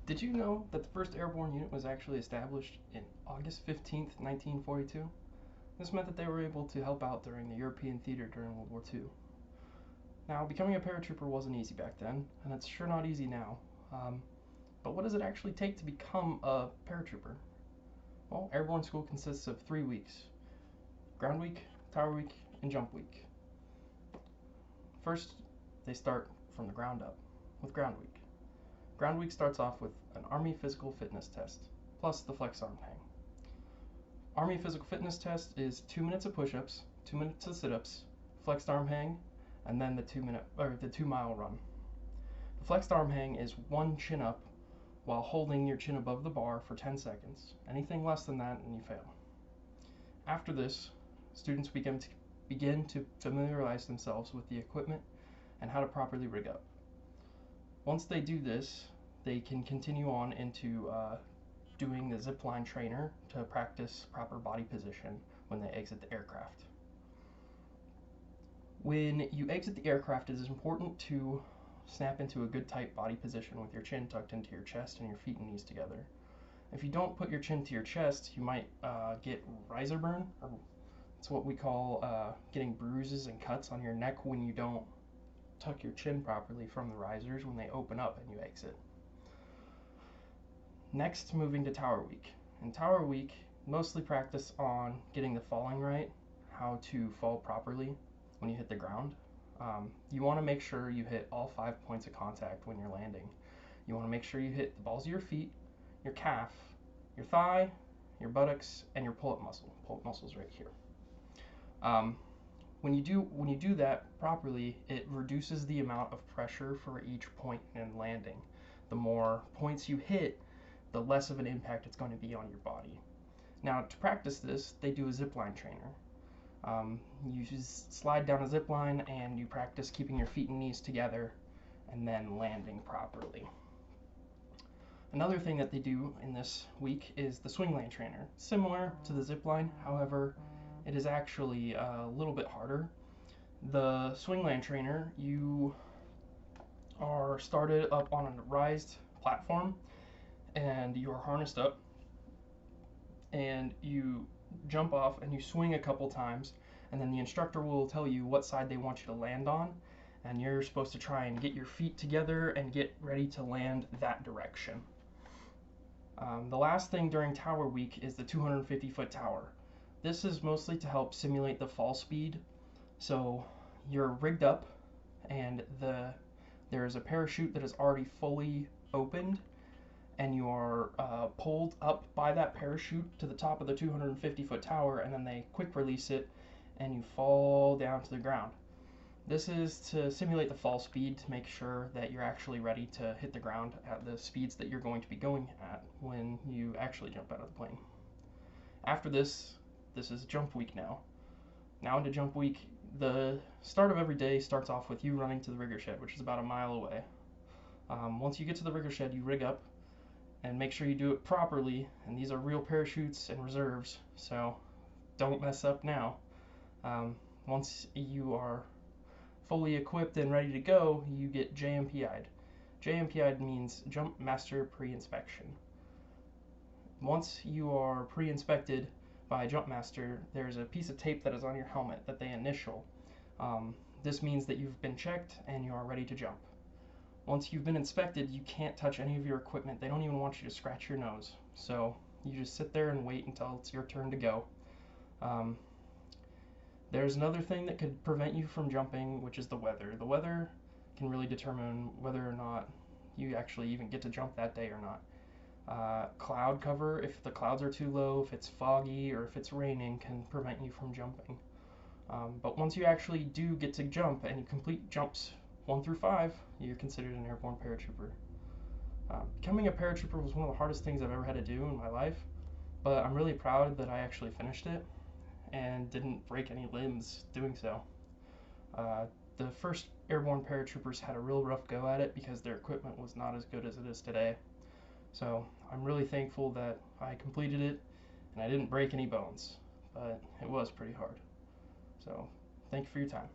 Did you know that the first airborne unit was actually established in August 15th, 1942? This meant that they were able to help out during the European theater during World War II. Now, becoming a paratrooper wasn't easy back then, and it's sure not easy now. But what does it actually take to become a paratrooper? Well, airborne school consists of 3 weeks: ground week, tower week, and jump week. First, they start from the ground up with ground week. Ground week starts off with an Army physical fitness test, plus the flex arm hang. Army physical fitness test is 2 minutes of push-ups, 2 minutes of sit-ups, flexed arm hang, and then the 2-mile run. The flexed arm hang is one chin up while holding your chin above the bar for 10 seconds. Anything less than that and you fail. After this, students begin to familiarize themselves with the equipment and how to properly rig up. Once they do this, they can continue on into doing the zip line trainer to practice proper body position when they exit the aircraft. When you exit the aircraft, it is important to snap into a good tight body position with your chin tucked into your chest and your feet and knees together. If you don't put your chin to your chest, you might get riser burn, or it's what we call getting bruises and cuts on your neck when you don't tuck your chin properly from the risers when they open up and you exit. Next, moving to tower week. In tower week, mostly practice on getting the falling right, how to fall properly when you hit the ground. You want to make sure you hit all 5 points of contact when you're landing. You want to make sure you hit the balls of your feet, your calf, your thigh, your buttocks, and your pull-up muscle. Pull-up muscle's right here. When you do that properly, it reduces the amount of pressure for each point in landing. The more points you hit, the less of an impact it's going to be on your body. Now, to practice this, they do a zip line trainer. You just slide down a zip line and you practice keeping your feet and knees together and then landing properly. Another thing that they do in this week is the swing lane trainer. Similar to the zip line, however, it is actually a little bit harder. The swing lane trainer, you are started up on a raised platform and you are harnessed up and you jump off and you swing a couple times, and then the instructor will tell you what side they want you to land on, and you're supposed to try and get your feet together and get ready to land that direction. The last thing during tower week is the 250-foot tower. This is mostly to help simulate the fall speed. So you're rigged up and there's a parachute that is already fully opened, and you are pulled up by that parachute to the top of the 250-foot tower, and then they quick release it and you fall down to the ground. This is to simulate the fall speed to make sure that you're actually ready to hit the ground at the speeds that you're going to be going at when you actually jump out of the plane. After this is jump week now. Now into jump week, the start of every day starts off with you running to the rigger shed, which is about a mile away. Once you get to the rigger shed, you rig up and make sure you do it properly, and these are real parachutes and reserves, so don't mess up now. Once you are fully equipped and ready to go, you get JMPI'd. JMPI'd means Jump Master Pre-Inspection. Once you are pre-inspected by Jump Master, there's a piece of tape that is on your helmet that they initial. This means that you've been checked and you are ready to jump. Once you've been inspected, you can't touch any of your equipment. They don't even want you to scratch your nose. So you just sit there and wait until it's your turn to go. There's another thing that could prevent you from jumping, which is the weather. The weather can really determine whether or not you actually even get to jump that day or not. Cloud cover, if the clouds are too low, if it's foggy, or if it's raining, can prevent you from jumping. But once you actually do get to jump and you complete jumps 1 through 5, you're considered an airborne paratrooper. Becoming a paratrooper was one of the hardest things I've ever had to do in my life, but I'm really proud that I actually finished it and didn't break any limbs doing so. The first airborne paratroopers had a real rough go at it because their equipment was not as good as it is today. So I'm really thankful that I completed it and I didn't break any bones, but it was pretty hard. So thank you for your time.